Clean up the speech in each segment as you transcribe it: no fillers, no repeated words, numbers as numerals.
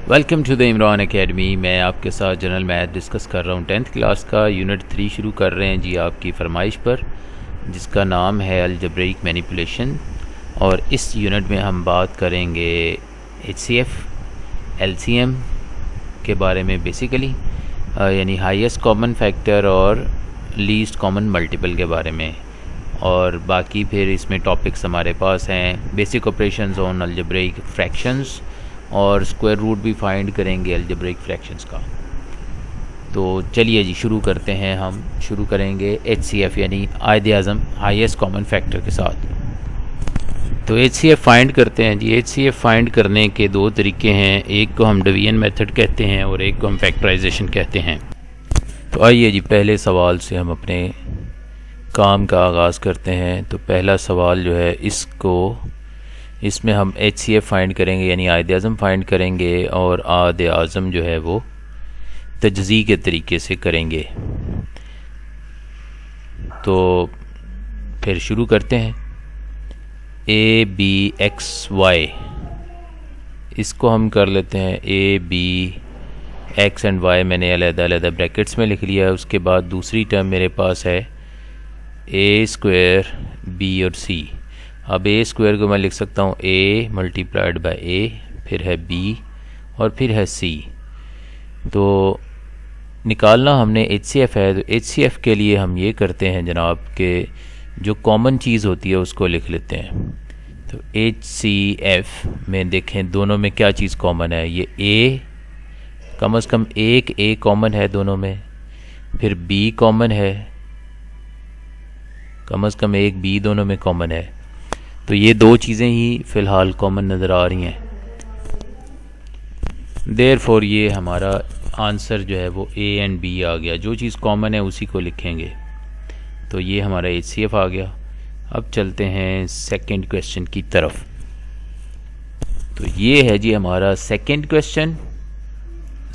Welcome to the Imran academy. मैं आपके साथ जनरल मैथ डिस्कस कर रहा हूँ। 10th क्लास का यूनिट 3 शुरू कर रहे हैं जी आपकी फरमाइश पर, जिसका नाम है अलजेब्रिक मैनिपुलेशन। और इस यूनिट में हम बात करेंगे HCF, LCM के बारे में बेसिकली, यानी हाईएस्ट कॉमन फैक्टर और लीस्ट कॉमन मल्टीपल के बारे में। और बाकी फिर इसमें टॉपिक्स हमारे पास हैं basic operations on algebraic fractions, और स्क्वायर रूट भी फाइंड करेंगे अलजेब्रिक फ्रैक्शंस का। तो चलिए जी शुरू करते हैं। हम शुरू करेंगे HCF यानी आयद आज़म हाईएस्ट कॉमन फैक्टर के साथ। तो HCF फाइंड करते हैं जी। HCF फाइंड करने के दो तरीके हैं, एक को हम डिवीजन मेथड कहते हैं और एक को हम फैक्टराइजेशन कहते हैं। तो आइए जी पहले सवाल से हम अपने काम का आगाज़ करते हैं। तो पहला सवाल जो है इसमें हम HCF फाइंड करेंगे यानी आयद आज़म फाइंड करेंगे, और आयद आज़म जो है वो तजज़ी के तरीके से करेंगे। तो फिर शुरू करते हैं। ABXY, इसको हम कर लेते हैं ABX एंड Y मैंने अलग-अलग ब्रैकेट्स में लिख लिया है। उसके बाद दूसरी टर्म मेरे पास है A² B और C। अब A² को मैं लिख सकता हूँ A मल्टीप्लाइड बाय A, फिर है B और फिर है C। तो निकालना हमने HCF है। तो HCF के लिए हम ये करते हैं जनाब कि जो कॉमन चीज़ होती है उसको लिख लेते हैं। तो HCF में देखें दोनों में क्या चीज़ कॉमन है। ये A, कम से कम एक A कॉमन है दोनों में, फिर B कॉमन है, कम से कम एक B दोनों में कॉमन है। तो ये दो चीज़ें ही फ़िलहाल कॉमन नज़र आ रही हैं। देयरफॉर ये हमारा आंसर जो है वो A एंड B आ गया। जो चीज़ कॉमन है उसी को लिखेंगे। तो ये हमारा HCF आ गया। अब चलते हैं सेकंड क्वेश्चन की तरफ। तो ये है जी हमारा सेकंड क्वेश्चन।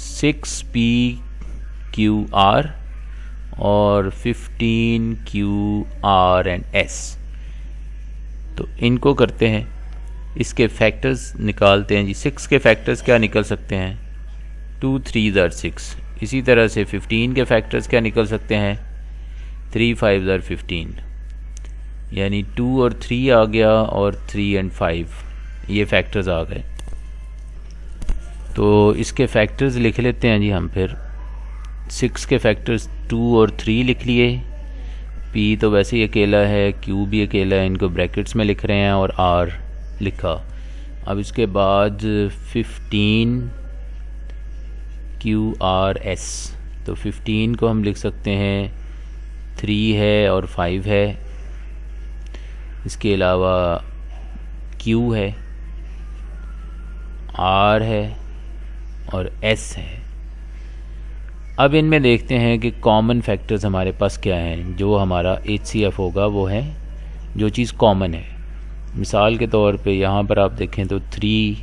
6PQR और 15QR एंड S। तो इनको करते हैं, इसके फैक्टर्स निकालते हैं जी। 6 के फैक्टर्स क्या निकल सकते हैं? 2 3 are 6। इसी तरह से 15 के फैक्टर्स क्या निकल सकते हैं? 3 5 are 15, यानी 2 और 3 आ गया और 3 एंड 5 ये फैक्टर्स आ गए। तो इसके फैक्टर्स लिख लेते हैं जी हम। फिर 6 के फैक्टर्स 2 और 3 लिख लिए। P तो वैसे ही अकेला है, Q भी अकेला है, इनको ब्रैकेट्स में लिख रहे हैं, और R लिखा। अब इसके बाद 15QRS। तो 15 को हम लिख सकते हैं 3 है और 5 है। इसके अलावा Q है, R है और S है। अब इनमें देखते हैं कि कॉमन फैक्टर्स हमारे पास क्या हैं। जो हमारा HCF होगा वो है जो चीज़ कॉमन है। मिसाल के तौर पे यहाँ पर आप देखें तो 3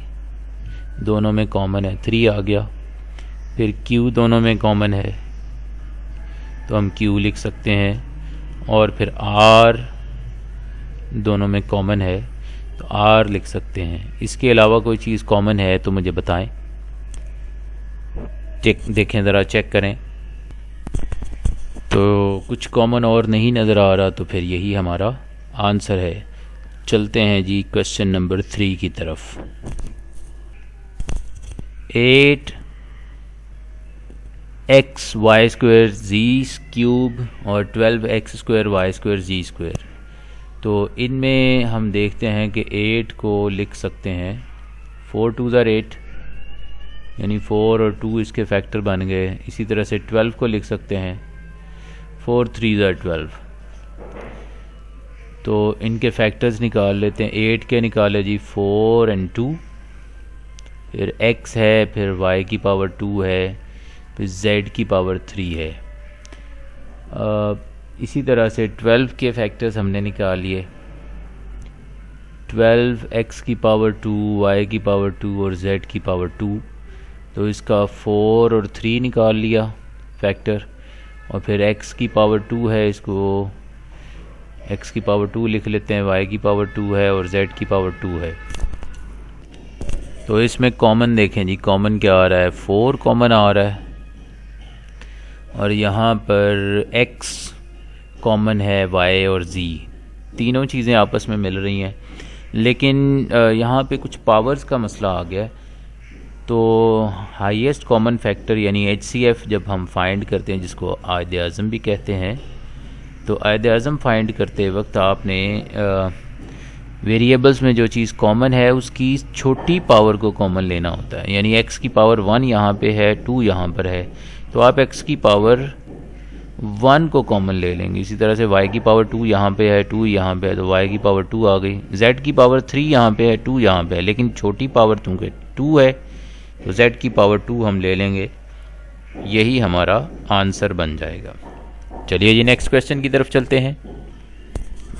दोनों में कॉमन है, 3 आ गया। फिर Q दोनों में कॉमन है तो हम Q लिख सकते हैं, और फिर R दोनों में कॉमन है तो R लिख सकते हैं। इसके अलावा कोई चीज़ कॉमन है तो मुझे बताएं। देखें ज़रा, चेक करें। तो कुछ कॉमन और नहीं नज़र आ रहा, तो फिर यही हमारा आंसर है। चलते हैं जी क्वेश्चन नंबर 3 की तरफ। 8xy² z³ और 12x² y² z²। तो इनमें हम देखते हैं कि 8 को लिख सकते हैं 4 2 are 8, यानी 4 और 2 इसके फैक्टर बन गए। इसी तरह से 12 को लिख सकते हैं 4 3 are 12। तो इनके फैक्टर्स निकाल लेते हैं। 8 के निकाले जी 4 एंड 2, फिर x है, फिर y की पावर 2 है, फिर z की पावर 3 है। इसी तरह से 12 के फैक्टर्स हमने निकाल लिए। 12 x की पावर 2, y की पावर 2 और z की पावर 2। तो इसका 4 और 3 निकाल लिया फैक्टर, और फिर x की पावर 2 है, इसको x की पावर 2 लिख लेते हैं, y की पावर 2 है और z की पावर 2 है। तो इसमें कॉमन देखें जी, कॉमन क्या आ रहा है, 4 कॉमन आ रहा है, और यहाँ पर x कॉमन है, y और z, तीनों चीज़ें आपस में मिल रही हैं। लेकिन यहाँ पे कुछ पावर्स का मसला आ गया है। तो हाईएस्ट कॉमन फैक्टर यानी HCF जब हम फाइंड करते हैं, जिसको आयद आज़म भी कहते हैं, तो आयद आज़म फाइंड करते वक्त आपने वेरिएबल्स में जो चीज़ कॉमन है उसकी छोटी पावर को कॉमन लेना होता है। यानी x की पावर 1 यहाँ पे है, 2 यहाँ पर है, तो आप x की पावर 1 को कॉमन ले लेंगे। इसी तरह से y की पावर 2 यहाँ पे है, 2 यहाँ पे है, तो y की पावर 2 आ गई। z की पावर 3 यहाँ पे है, 2 यहाँ पे है, लेकिन छोटी पावर चूँकि 2 है तो z की पावर 2 हम ले लेंगे। यही हमारा आंसर बन जाएगा। चलिए जी नेक्स्ट क्वेश्चन की तरफ चलते हैं।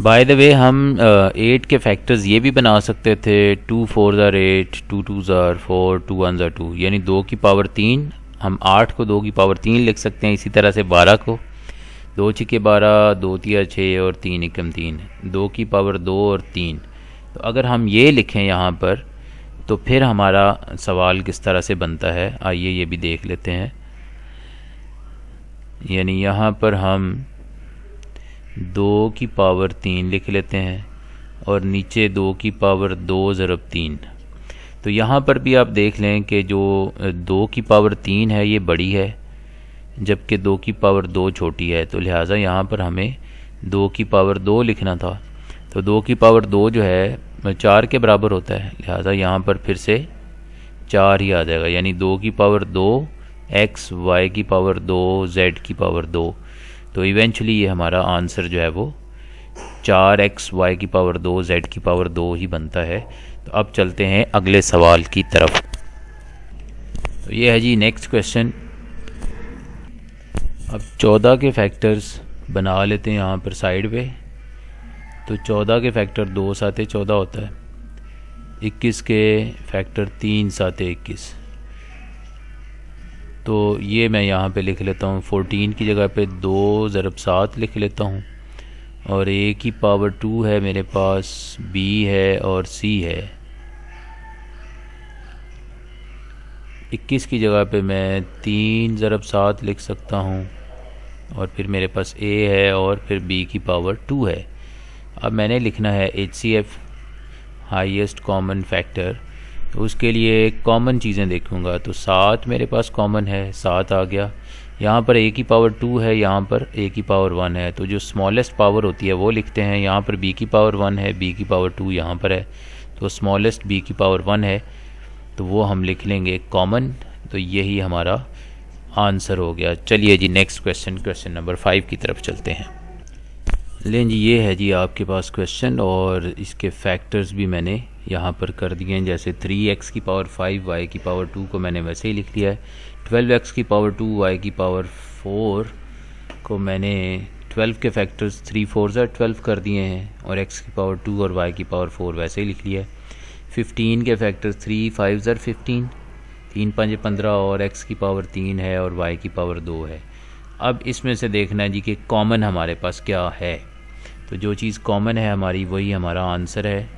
बाय द वे हम 8 के फैक्टर्स ये भी बना सकते थे, 2 4 आर 8, 2 2 आर 4, 2 1 आर 2, यानी 2 की पावर 3, हम 8 को 2 की पावर 3 लिख सकते हैं। इसी तरह से 12 को 2 6 12, 2 3 6 और 3 1 3, 2 की पावर 2 और 3। तो अगर हम ये लिखें यहाँ पर तो फिर हमारा सवाल किस तरह से बनता है, आइए ये भी देख लेते हैं। यानी यहाँ पर हम 2 की पावर 3 लिख लेते हैं और नीचे 2 की पावर 2 ज़रब 3। तो यहाँ पर भी आप देख लें कि जो 2 की पावर 3 है ये बड़ी है, जबकि 2 की पावर 2 छोटी है। तो लिहाजा यहाँ पर हमें 2 की पावर 2 लिखना था। तो 2 की पावर 2 जो है 4 के बराबर होता है, लिहाजा यहाँ पर फिर से 4 ही आ जाएगा। यानी 2 की पावर 2 x, y की पावर 2, z की पावर 2। तो इवेंचुअली ये हमारा आंसर जो है वो 4x, y की पावर 2, z की पावर 2 ही बनता है। तो अब चलते हैं अगले सवाल की तरफ। तो ये है जी नेक्स्ट क्वेश्चन। अब 14 के फैक्टर्स बना लेते हैं यहाँ पर साइड पे। तो 14 के फैक्टर 2 साते 14 होता है, 21 के फैक्टर 3 साते 21। तो ये मैं यहाँ पे लिख लेता हूँ, 14 की जगह पे 2 ज़रब 7 लिख लेता हूँ, और a की पावर 2 है मेरे पास, b है और c है। 21 की जगह पे मैं 3 ज़रब 7 लिख सकता हूँ, और फिर मेरे पास a है और फिर b की पावर 2 है। अब मैंने लिखना है HCF हाईएस्ट कॉमन फैक्टर। तो उसके लिए कॉमन चीज़ें देखूँगा। तो 7 मेरे पास कॉमन है, 7 आ गया। यहाँ पर a की पावर 2 है, यहाँ पर a की पावर 1 है, तो जो स्मॉलेस्ट पावर होती है वो लिखते हैं। यहाँ पर b की पावर 1 है, b की पावर 2 यहाँ पर है, तो स्मॉलेस्ट b की पावर 1 है, तो वो हम लिख लेंगे कॉमन। तो यही हमारा आंसर हो गया। चलिए जी नेक्स्ट क्वेश्चन, क्वेश्चन नंबर 5 की तरफ चलते हैं। लें जी, ये है जी आपके पास क्वेश्चन, और इसके फैक्टर्स भी मैंने यहाँ पर कर दिए हैं। जैसे 3x की पावर 5, y की पावर 2 को मैंने वैसे ही लिख लिया है। 12x की पावर 2, y की पावर 4 को मैंने 12 के फैक्टर्स 3 4 12 कर दिए हैं, और x की पावर 2 और y की पावर 4 वैसे ही लिख लिया है। 15 के फैक्टर्स 3 5 15, 3 5 15, और x की पावर 3 है और y की पावर 2 है। अब इसमें से देखना है जी कि कॉमन हमारे पास क्या है। तो जो चीज़ कॉमन है हमारी वही हमारा आंसर है,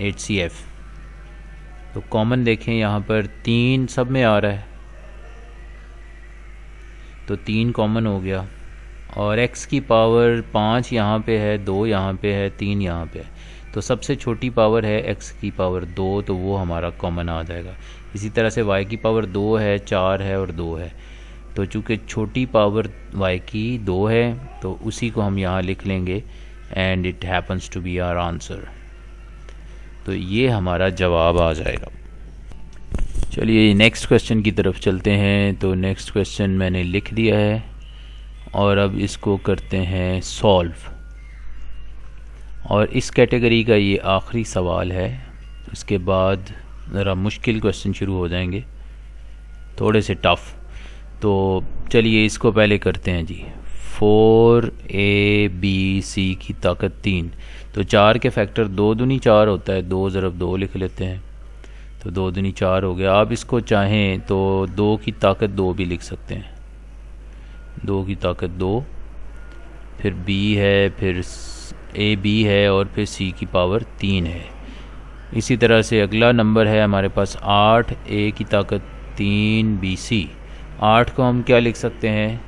HCF। तो कॉमन देखें यहाँ पर 3 सब में आ रहा है, तो 3 कॉमन हो गया, और x की पावर 5 यहाँ पे है, 2 यहाँ पे है, 3 यहाँ पे है, तो सबसे छोटी पावर है x की पावर 2, तो वो हमारा कॉमन आ जाएगा। इसी तरह से y की पावर 2 है, 4 है और 2 है, तो चूँकि छोटी पावर y की 2 है तो उसी को हम यहाँ लिख लेंगे, and it happens to be our answer. तो ये हमारा जवाब आ जाएगा। चलिए नेक्स्ट क्वेश्चन की तरफ चलते हैं। तो नेक्स्ट क्वेश्चन मैंने लिख दिया है, और अब इसको करते हैं सॉल्व। और इस कैटेगरी का ये आखिरी सवाल है, उसके बाद ज़रा मुश्किल क्वेश्चन शुरू हो जाएंगे, थोड़े से टफ़। तो चलिए इसको पहले करते हैं जी। 4abc की ताकत 3, तो 4 के फैक्टर 2 दूनी 4 होता है, 2 ज़रब 2 लिख लेते हैं, तो 2 दूनी 4 हो गया। आप इसको चाहें तो 2 की ताकत 2 भी लिख सकते हैं, 2 की ताकत 2, फिर b है, फिर ab है, और फिर c की पावर 3 है। इसी तरह से अगला नंबर है हमारे पास 8, a की ताकत 3 bc। 8 को हम क्या लिख सकते हैं,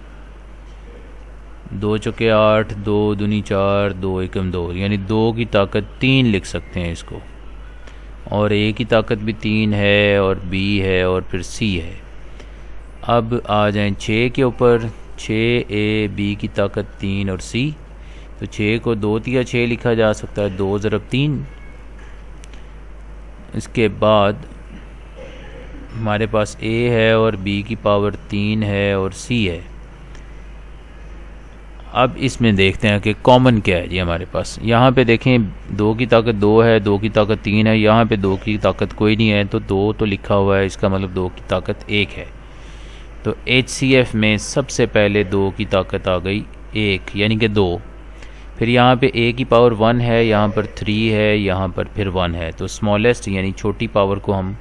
2 चौके 8, 2 दूनी 4, 2 एकम 2, यानी 2 की ताकत 3 लिख सकते हैं इसको। और a की ताकत भी 3 है और b है और फिर c है। अब आ जाएं 6 के ऊपर, 6a b की ताकत 3 और c। तो 6 को 2 तिया 6 लिखा जा सकता है, 2 ज़रब 3। इसके बाद हमारे पास a है और b की पावर 3 है और c है। अब इसमें देखते हैं कि कॉमन क्या है जी हमारे पास। यहाँ पे देखें 2 की ताकत 2 है, 2 की ताकत 3 है, यहाँ पे 2 की ताकत कोई नहीं है, तो 2 तो लिखा हुआ है, इसका मतलब 2 की ताकत 1 है। तो HCF में सबसे पहले 2 की ताकत आ गई 1, यानी कि 2। फिर यहाँ पे a की पावर 1 है, यहाँ पर 3 है, यहाँ पर फिर 1 है। तो स्मॉलेस्ट यानी छोटी पावर को हम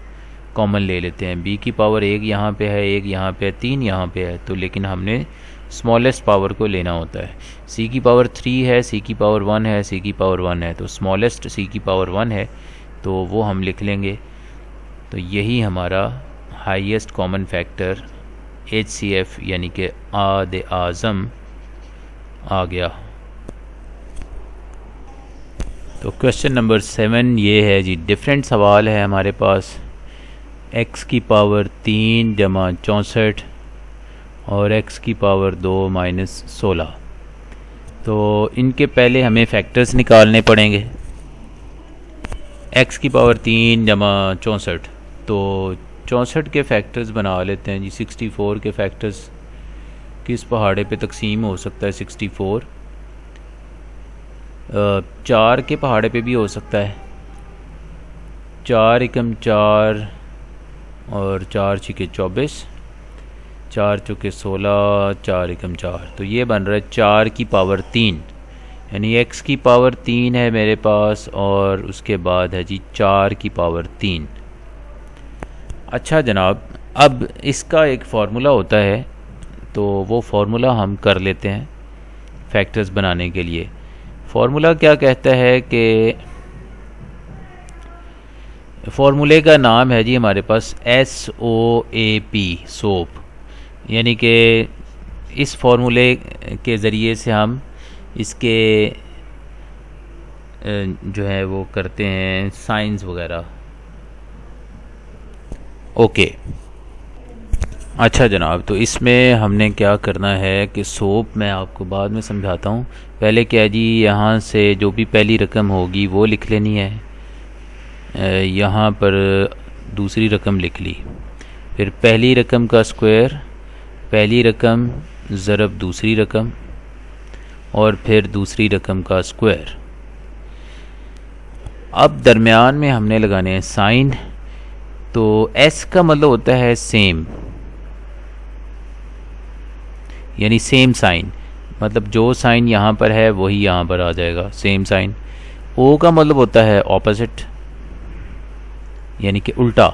कॉमन ले लेते हैं। b की पावर 1 यहाँ पे है, 1 यहाँ पे है, 3 यहाँ पे है, तो लेकिन हमने स्मॉलेस्ट पावर को लेना होता है। c की पावर 3 है, c की पावर 1 है, c की पावर 1 है, तो स्मॉलेस्ट c की पावर 1 है, तो वो हम लिख लेंगे। तो यही हमारा हाईएस्ट कॉमन फैक्टर HCF यानी कि आद आज़म आ गया। तो क्वेश्चन नंबर 7 ये है जी, डिफरेंट सवाल है हमारे पास। x की पावर 3 जमा 64 और x की पावर 2 माइनस 16। तो इनके पहले हमें फैक्टर्स निकालने पड़ेंगे। x की पावर 3 जमा 64, तो 64 के फैक्टर्स बना लेते हैं जी। 64 के फैक्टर्स किस पहाड़े पे तकसीम हो सकता है? 64 4 के पहाड़े पे भी हो सकता है। 4 एकम 4 और 4 छिके 24, 4 चौके 16, 4 एकम 4, तो ये बन रहा है 4 की पावर 3, यानी x की पावर 3 है मेरे पास और उसके बाद है जी 4 की पावर 3। अच्छा जनाब, अब इसका एक फ़ॉर्मूला होता है, तो वो फ़ॉर्मूला हम कर लेते हैं फैक्टर्स बनाने के लिए। फ़ॉर्मूला क्या कहता है कि फ़ॉर्मूले का नाम है जी हमारे पास SOAP, सोप, यानी कि इस फ़ॉर्मूले के ज़रिए से हम इसके जो है वो करते हैं साइंस वगैरह। ओके, अच्छा जनाब, तो इसमें हमने क्या करना है कि सोप मैं आपको बाद में समझाता हूँ। पहले क्या है जी, यहाँ से जो भी पहली रकम होगी वो लिख लेनी है। यहाँ पर दूसरी रकम लिख ली, फिर पहली रकम का स्क्वायर, पहली रकम ज़रब दूसरी रकम और फिर दूसरी रकम का स्क्वायर। अब दरमियान में हमने लगाने हैं साइन। तो S का मतलब होता है सेम, यानी सेम साइन, मतलब जो साइन यहाँ पर है वही यहाँ पर आ जाएगा, सेम साइन। O का मतलब होता है ऑपोजिट, यानी कि उल्टा।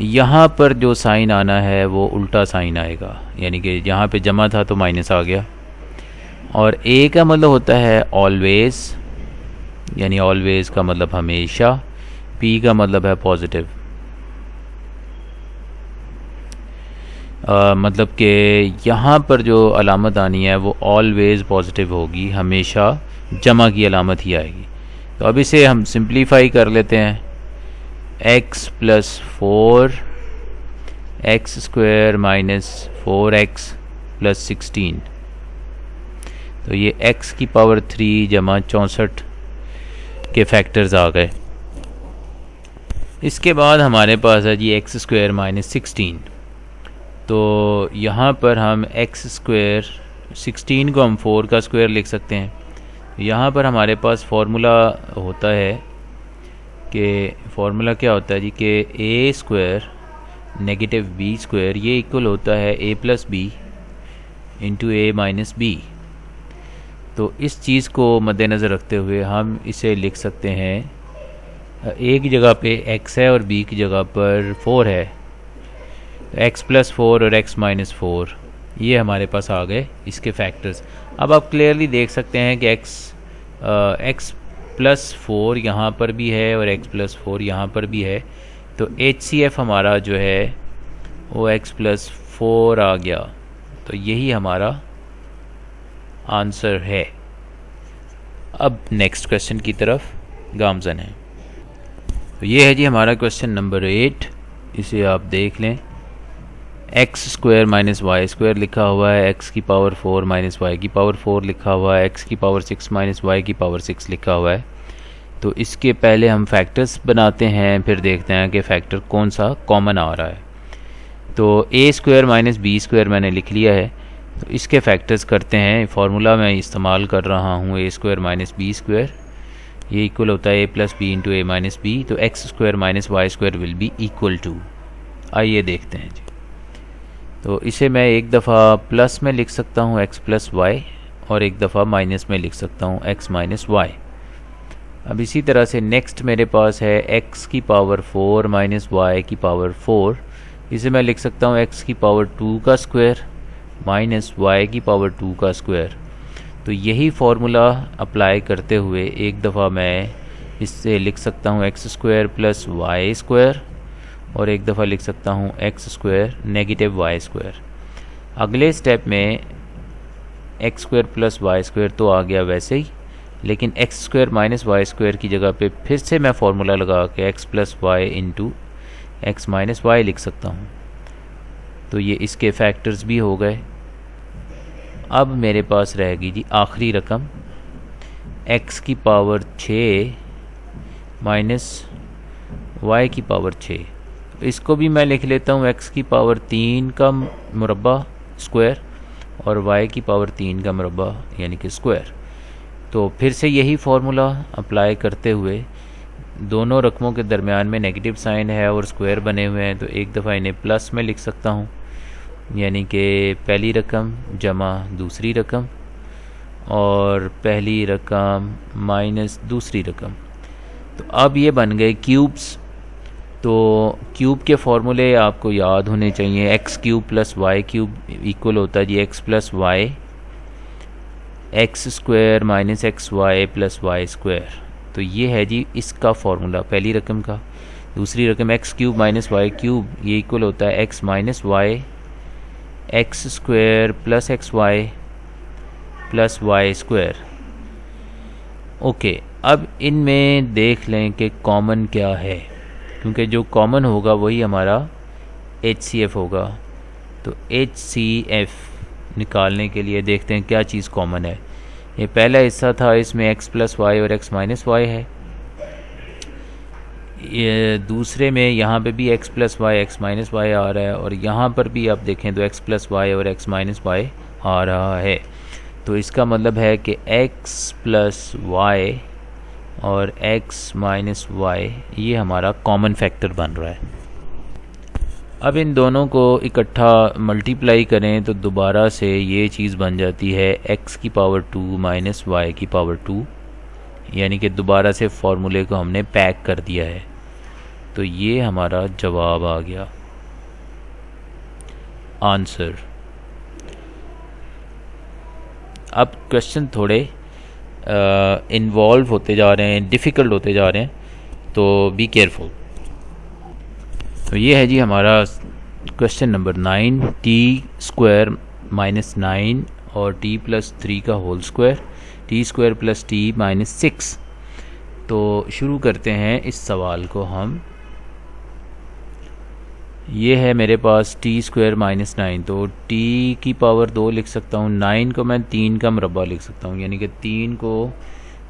यहाँ पर जो साइन आना है वो उल्टा साइन आएगा, यानी कि यहाँ पे जमा था तो माइनस आ गया। और A का मतलब होता है ऑलवेज़, यानी ऑलवेज़ का मतलब हमेशा। P का मतलब है पॉजिटिव, मतलब कि यहाँ पर जो अलामत आनी है वो ऑलवेज़ पॉजिटिव होगी, हमेशा जमा की अलामत ही आएगी। तो अब इसे हम सिंप्लीफाई कर लेते हैं। x plus 4 x square minus 4x plus 16, तो ये x की पावर 3 जमा 64 के फैक्टर्स आ गए। इसके बाद हमारे पास है जी एक्स स्क्वायर माइनस 16। तो यहाँ पर हम एक्स स्क्वायर 16 को हम 4 का स्क्वायर लिख सकते हैं। यहाँ पर हमारे पास फार्मूला होता है कि फार्मूला क्या होता है जी कि ए स्क्वायर नेगेटिव बी स्क्वायर ये इक्वल होता है ए प्लस बी इंटू ए माइनस बी। तो इस चीज़ को मद्देनज़र रखते हुए हम इसे लिख सकते हैं, ए की जगह पे x है और b की जगह पर 4 है, x प्लस 4 और x माइनस 4 ये हमारे पास आ गए इसके फैक्टर्स। अब आप क्लियरली देख सकते हैं कि x प्लस 4 यहाँ पर भी है और x प्लस 4 यहाँ पर भी है, तो HCF हमारा जो है वो x प्लस 4 आ गया। तो यही हमारा आंसर है। अब नेक्स्ट क्वेश्चन की तरफ गामजन है। तो ये है जी हमारा क्वेश्चन नंबर 8। इसे आप देख लें। X square minus Y square लिखा हुआ है, एक्स की पावर 4 माइनस वाई की पावर 4 लिखा हुआ है, एक्स की पावर 6 माइनस वाई की पावर 6 लिखा हुआ है। तो इसके पहले हम फैक्टर्स बनाते हैं, फिर देखते हैं कि फैक्टर कौन सा कॉमन आ रहा है। तो ए स्क्वायर माइनस बी स्क्वायर मैंने लिख लिया है, तो इसके फैक्टर्स करते हैं। फार्मूला मैं इस्तेमाल कर रहा हूँ ए स्क्वायर माइनस बी स्क्वायर, ये इक्वल होता है ए प्लस बी इंटू ए माइनस बी। तो x square minus Y square will be equal to, आइए देखते हैं जी। तो इसे मैं एक दफ़ा प्लस में लिख सकता हूँ एक्स प्लस वाई, और एक दफ़ा माइनस में लिख सकता हूँ एक्स माइनस वाई। अब इसी तरह से नेक्स्ट मेरे पास है एक्स की पावर 4 माइनस वाई की पावर 4, इसे मैं लिख सकता हूँ एक्स की पावर 2 का स्क्वायर माइनस वाई की पावर 2 का स्क्वायर। तो यही फार्मूला अप्लाई करते हुए एक दफ़ा मैं इससे लिख सकता हूँ x square plus y square, और एक दफ़ा लिख सकता हूँ x square negative Y square. अगले स्टेप में x square plus y square तो आ गया वैसे ही, लेकिन x square minus Y square की जगह पे फिर से मैं फार्मूला लगा के x plus Y into x minus Y लिख सकता हूँ। तो ये इसके फैक्टर्स भी हो गए। अब मेरे पास रहेगी जी आखिरी रकम x की पावर 6 माइनस वाई की पावर 6। इसको भी मैं लिख लेता हूँ x की पावर 3 का मुरब्बा स्क्वायर और y की पावर 3 का मुरब्बा यानी कि स्क्वायर। तो फिर से यही फार्मूला अप्लाई करते हुए दोनों रकमों के दरमियान में नेगेटिव साइन है और स्क्वायर बने हुए हैं, तो एक दफ़ा इन्हें प्लस में लिख सकता हूँ, यानी कि पहली रकम जमा दूसरी रकम और पहली रकम माइनस दूसरी रकम। तो अब ये बन गए क्यूब्स। तो क्यूब के फॉर्मूले आपको याद होने चाहिए। X cube plus y cube equal होता है जी x plus y, x square minus x y plus y square. तो ये है जी इसका फॉर्मूला पहली रकम का। दूसरी रकम x cube minus Y cube, ये इक्वल होता है x minus Y x square plus x y plus y square. Okay, अब इनमें देख लें कि कॉमन क्या है, क्योंकि जो कॉमन होगा वही हमारा HCF होगा। तो HCF निकालने के लिए देखते हैं क्या चीज़ कॉमन है। ये पहला हिस्सा था, इसमें x प्लस वाई और x माइनस वाई है। ये दूसरे में यहाँ पे भी x plus y x minus y आ रहा है, और यहाँ पर भी आप देखें तो x प्लस वाई और x माइनस वाई आ रहा है। तो इसका मतलब है कि x प्लस वाई और x माइनस वाई ये हमारा कॉमन फैक्टर बन रहा है। अब इन दोनों को इकट्ठा मल्टीप्लाई करें तो दोबारा से ये चीज़ बन जाती है x की पावर 2 माइनस वाई की पावर 2, यानी कि दोबारा से फॉर्मूले को हमने पैक कर दिया है। तो ये हमारा जवाब आ गया, आंसर। अब क्वेश्चन थोड़े इन्वॉल्व होते जा रहे हैं, डिफ़िकल्ट होते जा रहे हैं, तो बी केयरफुल। तो ये है जी हमारा question number 9, T square minus 9 और टी प्लस 3 का whole square, T square plus t minus 6। तो शुरू करते हैं इस सवाल को हम। ये है मेरे पास टी स्क्वायर माइनस 9, तो टी की पावर 2 लिख सकता हूँ, 9 को मैं 3 का मुरब्बा लिख सकता हूँ, यानी कि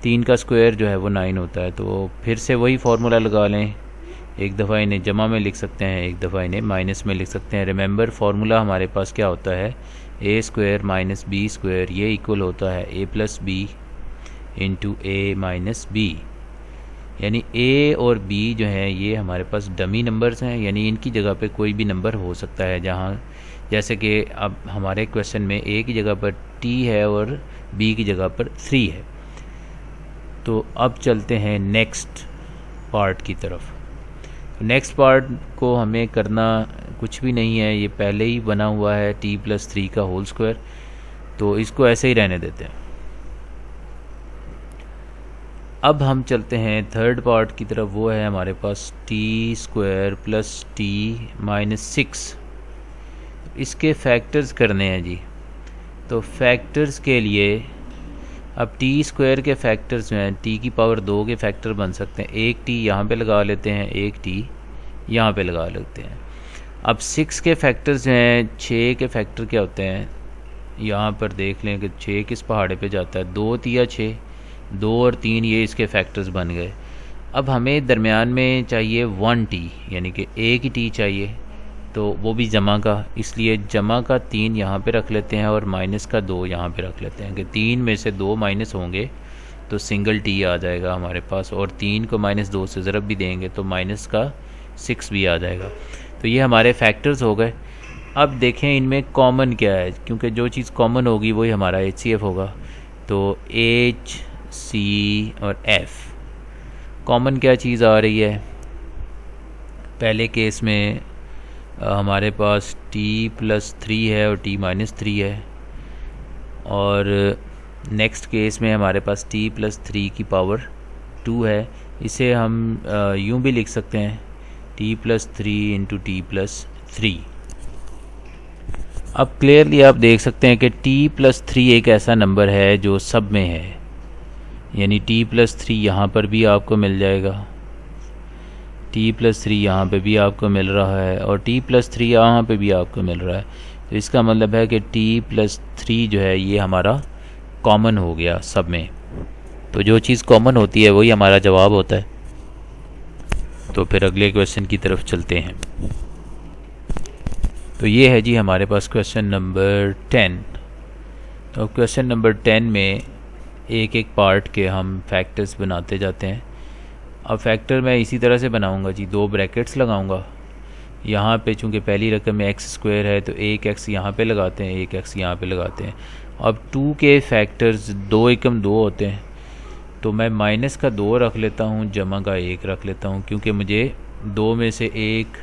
3 का स्क्वायर जो है वो 9 होता है। तो फिर से वही फार्मूला लगा लें, एक दफ़ा इन्हें जमा में लिख सकते हैं, एक दफ़ा इन्हें माइनस में लिख सकते हैं। रिमेंबर फार्मूला हमारे पास क्या होता है, ए स्क्वायर माइनस बी स्क्वायर, ये इक्वल होता है ए प्लस बी इंटू ए माइनस बी। यानी ए और बी जो हैं ये हमारे पास डमी नंबर्स हैं, यानी इनकी जगह पे कोई भी नंबर हो सकता है। जहाँ जैसे कि अब हमारे क्वेश्चन में ए की जगह पर टी है और बी की जगह पर 3 है। तो अब चलते हैं नेक्स्ट पार्ट की तरफ। नेक्स्ट पार्ट को हमें करना कुछ भी नहीं है, ये पहले ही बना हुआ है टी प्लस 3 का होल स्क्वायर, तो इसको ऐसे ही रहने देते हैं। अब हम चलते हैं थर्ड पार्ट की तरफ, वो है हमारे पास t square plus t minus 6। इसके फैक्टर्स करने हैं जी। तो फैक्टर्स के लिए अब टी स्क्वायर के फैक्टर्स में टी की पावर 2 के फैक्टर बन सकते हैं। एक टी यहाँ पे लगा लेते हैं, एक टी यहाँ पे लगा लेते हैं। अब 6 के फैक्टर्स जो हैं, 6 के फैक्टर क्या होते हैं, यहाँ पर देख लें कि 6 किस पहाड़े पे जाता है, 2 तिया 6, 2 और 3 ये इसके फैक्टर्स बन गए। अब हमें दरमियान में चाहिए 1 टी, यानी कि एक ही टी चाहिए, तो वो भी जमा का, इसलिए जमा का 3 यहाँ पे रख लेते हैं और माइनस का 2 यहाँ पे रख लेते हैं कि 3 में से 2 माइनस होंगे तो सिंगल टी आ जाएगा हमारे पास, और 3 को -2 से ज़रब भी देंगे तो माइनस का 6 भी आ जाएगा। तो ये हमारे फैक्टर्स हो गए। अब देखें इनमें कॉमन क्या है, क्योंकि जो चीज़ कॉमन होगी वही हमारा HCF होगा। तो H, C और F कॉमन क्या चीज़ आ रही है, पहले केस में हमारे पास t + 3 है और t - 3 है, और नेक्स्ट केस में हमारे पास t + 3 की पावर 2 है। इसे हम यूँ भी लिख सकते हैं t + 3 × t + 3। अब क्लियरली आप देख सकते हैं कि t + 3 एक ऐसा नंबर है जो सब में है, यानी t + 3 यहाँ पर भी आपको मिल जाएगा, t + 3 यहाँ पे भी आपको मिल रहा है, और t + 3 यहाँ पे भी आपको मिल रहा है। तो इसका मतलब है कि t + 3 जो है ये हमारा कॉमन हो गया सब में। तो जो चीज़ कॉमन होती है वही हमारा जवाब होता है। तो फिर अगले क्वेश्चन की तरफ चलते हैं। तो ये है जी हमारे पास क्वेश्चन नंबर 10। तो क्वेश्चन नंबर 10 में एक एक पार्ट के हम फैक्टर्स बनाते जाते हैं। अब फैक्टर मैं इसी तरह से बनाऊंगा जी, 2 ब्रैकेट्स लगाऊंगा। यहाँ पे चूँकि पहली रकम में x² है तो एक x यहाँ पे लगाते हैं, एक x यहाँ पे लगाते हैं। अब 2 के फैक्टर्स 2 एकम 2 होते हैं, तो मैं माइनस का 2 रख लेता हूँ, जमा का 1 रख लेता हूँ, क्योंकि मुझे 2 में से 1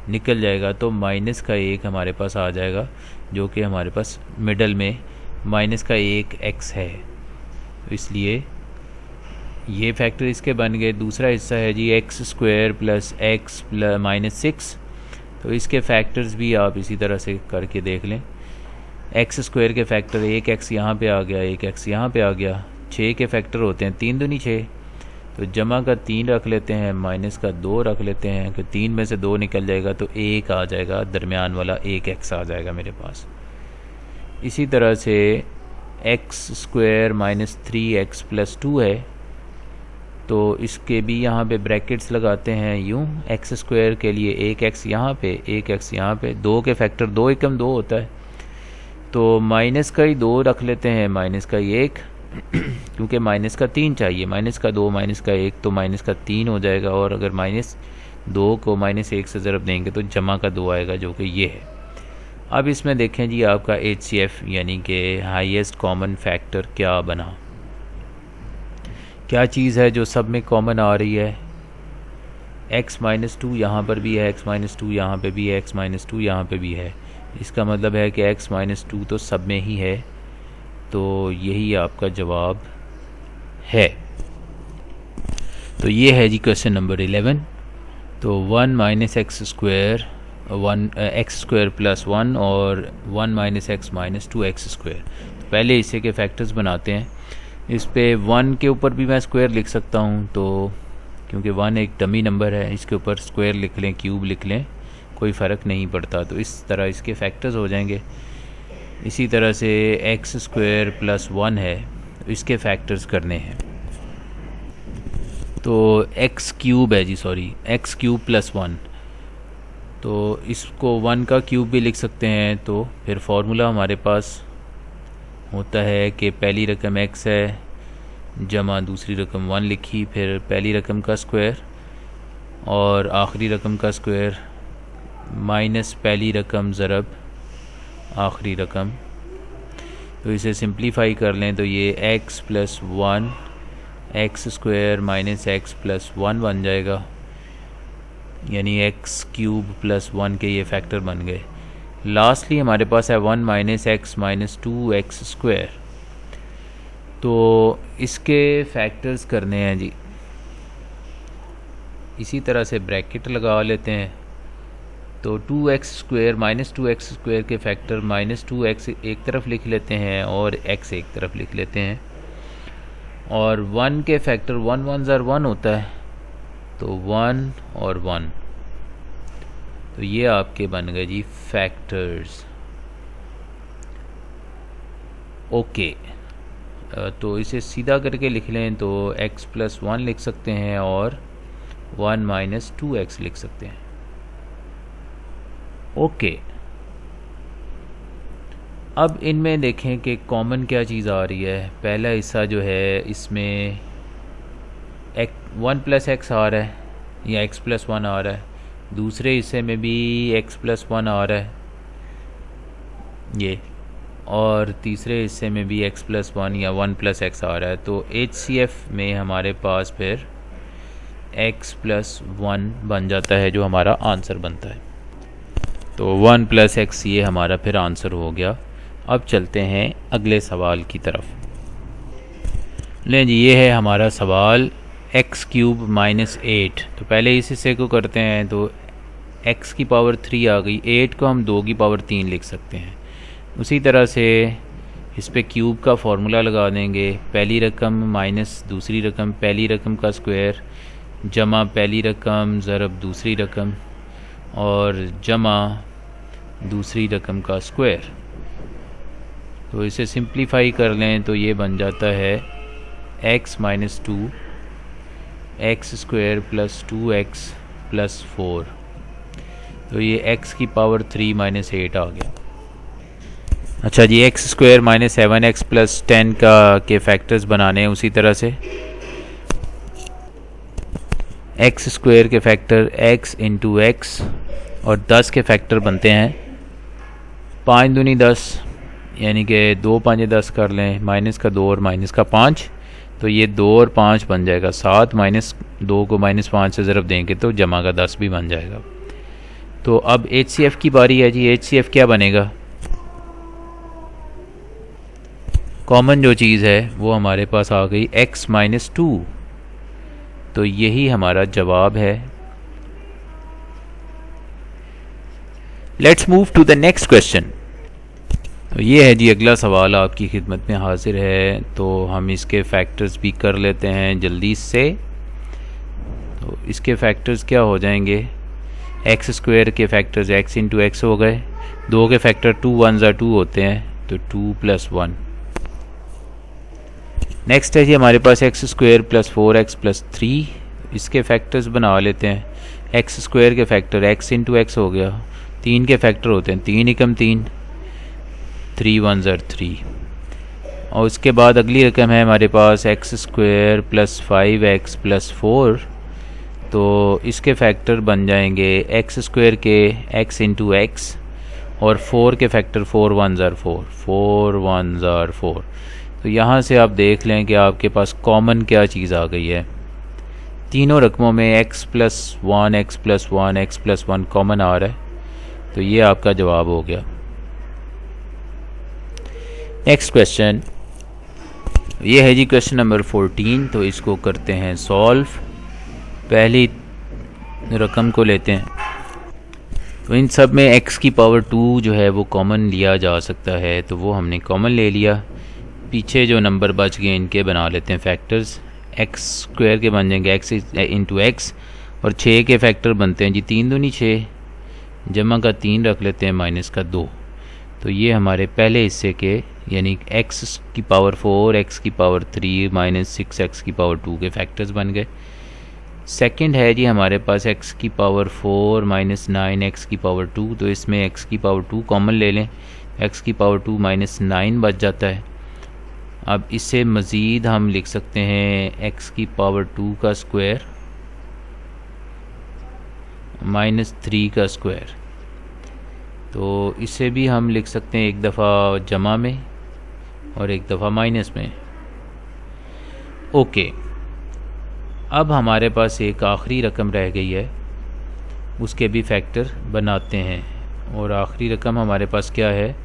निकल जाएगा तो माइनस का 1 हमारे पास आ जाएगा, जो कि हमारे पास मिडल में माइनस का 1 x है। तो इसलिए ये फैक्टर इसके बन गए। दूसरा हिस्सा है जी x² + x - 6। तो इसके फैक्टर्स भी आप इसी तरह से करके देख लें। x² के फैक्टर 1 x यहाँ पे आ गया, 1 x यहाँ पे आ गया। 6 के फैक्टर होते हैं 3 दूनी 6, तो जमा का 3 रख लेते हैं, माइनस का 2 रख लेते हैं कि 3 में से 2 निकल जाएगा तो 1 आ जाएगा, दरमियान वाला 1 x आ जाएगा मेरे पास। इसी तरह से x² - 3x + 2 है, तो इसके भी यहाँ पे ब्रैकेट्स लगाते हैं यूँ, x² के लिए 1 x यहाँ पे, 1 x यहाँ पे। 2 के फैक्टर 2 एकम 2 होता है, तो माइनस का ही 2 रख लेते हैं, माइनस का 1 क्योंकि माइनस का 3 चाहिए, माइनस का 2 माइनस का 1 तो माइनस का 3 हो जाएगा, और अगर -2 को -1 से ज़रब देंगे तो जमा का 2 आएगा, जो कि ये है। अब इसमें देखें जी आपका HCF यानी कि हाईएस्ट कॉमन फैक्टर क्या बना, क्या चीज़ है जो सब में कॉमन आ रही है। x - 2 यहाँ पर भी है, x - 2 यहाँ पे भी है, x - 2 यहाँ पे भी है। इसका मतलब है कि x - 2 तो सब में ही है, तो यही आपका जवाब है। तो ये है जी क्वेश्चन नंबर 11। तो 1 - x² 1x² + 1 और 1 - x - 2x²। तो पहले इसे के फैक्टर्स बनाते हैं। इस पे 1 के ऊपर भी मैं स्क्वायर लिख सकता हूँ, तो क्योंकि 1 एक डमी नंबर है, इसके ऊपर स्क्वायर लिख लें, क्यूब लिख लें, कोई फ़र्क नहीं पड़ता। तो इस तरह इसके फैक्टर्स हो जाएंगे। इसी तरह से x² + 1 है, इसके फैक्टर्स करने हैं। तो x³ है जी, सॉरी x³ + 1, तो इसको 1 का क्यूब भी लिख सकते हैं। तो फिर फार्मूला हमारे पास होता है कि पहली रकम x है, जमा दूसरी रकम 1 लिखी, फिर पहली रकम का स्क्वायर और आखिरी रकम का स्क्वायर, माइनस पहली रकम ज़रब आखिरी रकम। तो इसे सिंप्लीफाई कर लें तो ये x + 1 x² - x + 1 बन जाएगा, यानी x³ + 1 के ये फैक्टर बन गए। लास्टली हमारे पास है 1 - x - 2x²। तो इसके फैक्टर्स करने हैं जी। इसी तरह से ब्रैकेट लगा लेते हैं। तो 2x² माइनस 2x² के फैक्टर -2x एक तरफ लिख लेते हैं और x एक तरफ लिख लेते हैं। और 1 के फैक्टर 1 1 ज़र 1 होता है, तो 1 और 1, तो ये आपके बन गए जी फैक्टर्स। ओके, तो इसे सीधा करके लिख लें तो x + 1 लिख सकते हैं और 1 - 2x लिख सकते हैं। ओके, अब इनमें देखें कि कॉमन क्या चीज़ आ रही है। पहला हिस्सा जो है इसमें 1 + x आ रहा है या x + 1 आ रहा है, दूसरे हिस्से में भी x + 1 आ रहा है ये, और तीसरे हिस्से में भी x + 1 या 1 + x आ रहा है। तो HCF में हमारे पास फिर x + 1 बन जाता है जो हमारा आंसर बनता है। तो 1 + x ये हमारा फिर आंसर हो गया। अब चलते हैं अगले सवाल की तरफ। लें जी, ये है हमारा सवाल x³ - 8। तो पहले इस हिस्से को करते हैं। तो x की पावर 3 आ गई, 8 को हम 2 की पावर 3 लिख सकते हैं। उसी तरह से इस पे क्यूब का फार्मूला लगा देंगे। पहली रकम माइनस दूसरी रकम, पहली रकम का स्क्वायर जमा पहली रकम ज़रब दूसरी रकम और जमा दूसरी रकम का स्क्वायर। तो इसे सिंप्लीफाई कर लें तो ये बन जाता है x - 2 x² + 2x + 4। तो ये x की पावर 3 - 8 आ गया। अच्छा जी, x² - 7x + 10 के फैक्टर्स बनाने हैं। उसी तरह से x² के फैक्टर x × x और 10 के फैक्टर बनते हैं 5 दूनी 10, यानी कि 2 5 10 कर लें, माइनस का 2 और माइनस का 5, तो ये 2 और 5 बन जाएगा 7, -2 को -5 से ज़रब देंगे तो जमा का 10 भी बन जाएगा। तो अब HCF की बारी है जी। HCF क्या बनेगा? कॉमन जो चीज़ है वो हमारे पास आ गई x - 2, तो यही हमारा जवाब है। Let's move to the next question. तो ये है जी अगला सवाल आपकी खिदमत में हाजिर है। तो हम इसके फैक्टर्स भी कर लेते हैं जल्दी से। तो इसके फैक्टर्स क्या हो जाएंगे? x² के फैक्टर्स x × x हो गए, 2 के फैक्टर 2 1 ज़ा 2 होते हैं, तो 2 + 1। नेक्स्ट है जी हमारे पास x² + 4x + 3। इसके फैक्टर्स बना लेते हैं। x² के फैक्टर x × x हो गया, 3 के फैक्टर होते हैं 3 × 3, 3 1 ज़ा 3। और उसके बाद अगली रकम है हमारे पास x² + 5x + 4। तो इसके फैक्टर बन जाएंगे x² के x × x और 4 के फैक्टर 4 1 ज़ा 4, 4 1 ज़ा 4। तो यहाँ से आप देख लें कि आपके पास कॉमन क्या चीज़ आ गई है। तीनों रकमों में x + 1 x + 1 x + 1 कॉमन आ रहा है, तो ये आपका जवाब हो गया। नेक्स्ट क्वेश्चन, ये है जी क्वेश्चन नंबर 14। तो इसको करते हैं सॉल्व। पहली रकम को लेते हैं। तो इन सब में x की पावर 2 जो है वो कॉमन लिया जा सकता है, तो वो हमने कॉमन ले लिया। पीछे जो नंबर बच गए इनके बना लेते हैं फैक्टर्स। x² के बन जाएंगे x × x और 6 के फैक्टर बनते हैं जी 3 दूनी 6, जमा का 3 रख लेते हैं माइनस का 2। तो ये हमारे पहले हिस्से के यानी x की पावर 4 x की पावर 3 - 6x की पावर 2 के फैक्टर्स बन गए। सेकंड है जी हमारे पास x की पावर 4 - 9x की पावर 2। तो इसमें x की पावर 2 कॉमन ले लें, x की पावर 2 - 9 बच जाता है। अब इससे मज़ीद हम लिख सकते हैं x की पावर 2 का स्क्वायर -3 का स्क्वायर। तो इसे भी हम लिख सकते हैं एक दफ़ा जमा में और एक दफ़ा माइनस में। ओके, अब हमारे पास एक आखिरी रकम रह गई है, उसके भी फैक्टर बनाते हैं। और आखिरी रकम हमारे पास क्या है?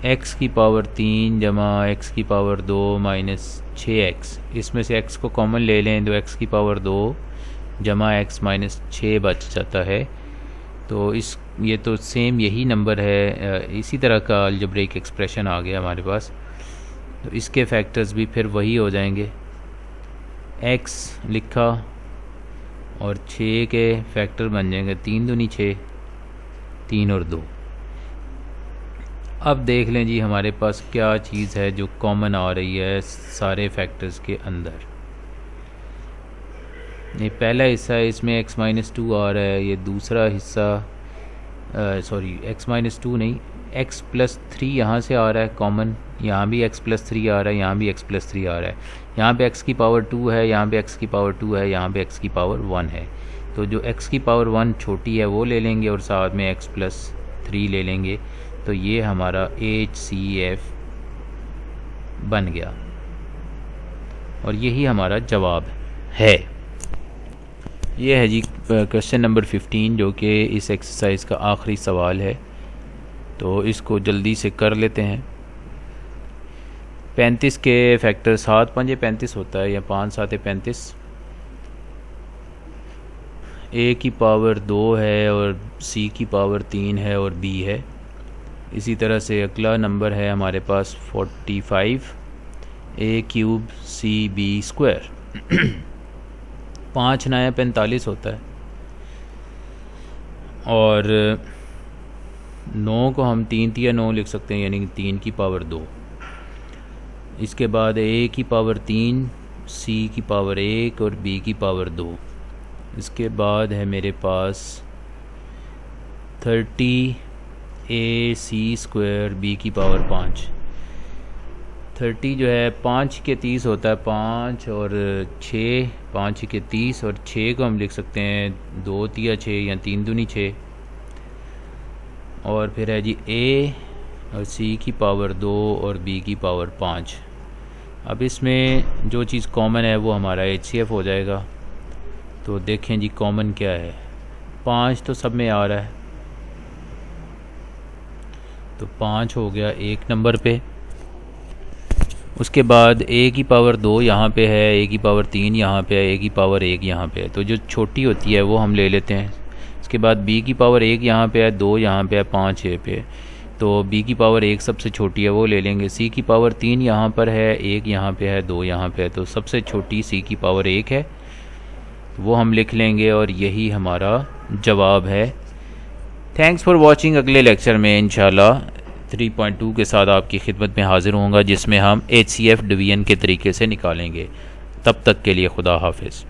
x की पावर 3 जमा x की पावर 2 माइनस 6x, इसमें से x को कॉमन ले लें तो x की पावर 2 जमा x माइनस 6 बच जाता है। तो ये तो सेम यही नंबर है, इसी तरह का अलजेब्रिक एक्सप्रेशन आ गया हमारे पास। तो इसके फैक्टर्स भी फिर वही हो जाएंगे, x लिखा और 6 के फैक्टर बन जाएंगे 3 दूनी 6, 3 और 2। अब देख लें जी हमारे पास क्या चीज़ है जो कॉमन आ रही है सारे फैक्टर्स के अंदर। ये पहला हिस्सा है, इसमें x माइनस 2 आ रहा है। ये दूसरा हिस्सा सॉरी x माइनस 2 नहीं, x प्लस 3 यहाँ से आ रहा है कॉमन, यहाँ भी x प्लस 3 आ रहा है, यहाँ भी x प्लस 3 आ रहा है। यहाँ पे x की पावर 2 है, यहाँ पे x की पावर 2 है, यहाँ पे x की पावर 1 है। तो जो x की पावर 1 छोटी है वो ले लेंगे और साथ में x प्लस 3 ले लेंगे। तो ये हमारा HCF बन गया और यही हमारा जवाब है। ये है जी क्वेश्चन नंबर 15 जो कि इस एक्सरसाइज का आखिरी सवाल है। तो इसको जल्दी से कर लेते हैं। 35 के फैक्टर 7 5 35 होता है या 5 7 35। a की पावर 2 है और c की पावर 3 है और b है। इसी तरह से अगला नंबर है हमारे पास 45, a cube c b square. 5 9 45 होता है और 9 को हम 3 3 9 लिख सकते हैं, यानी 3 की पावर 2। इसके बाद a की पावर 3, c की पावर 1 और b की पावर 2। इसके बाद है मेरे पास 30 ac स्क्वायर b की पावर 5। 30 जो है 5 के 30 होता है, 5 और 6, 5 के 30 और 6 को हम लिख सकते हैं 2 3 6 या 3 दूनी 6। और फिर है जी a और c की पावर 2 और b की पावर 5। अब इसमें जो चीज़ कॉमन है वो हमारा HCF हो जाएगा। तो देखें जी कॉमन क्या है, 5 तो सब में आ रहा है, तो 5 हो गया एक नंबर पे। उसके बाद a की पावर 2 यहाँ पे है, a की पावर 3 यहाँ पे है, a की पावर 1 यहाँ पे है। तो जो छोटी होती है वो हम ले लेते हैं। इसके बाद b की पावर 1 यहाँ पे है, 2 यहाँ पे है, 5 a पे। तो b की पावर 1 सबसे छोटी है वो ले लेंगे। c की पावर 3 यहाँ पर है, 1 यहाँ पे है, 2 यहाँ पे है। तो सबसे छोटी c की पावर 1 है, वो हम लिख लेंगे और यही हमारा जवाब है। Thanks for watching. अगले लेक्चर में इंशाल्लाह 3.2 के साथ आपकी खिदमत में हाज़िर होऊंगा, जिसमें हम HCF डिवीजन के तरीके से निकालेंगे। तब तक के लिए खुदा हाफिज़।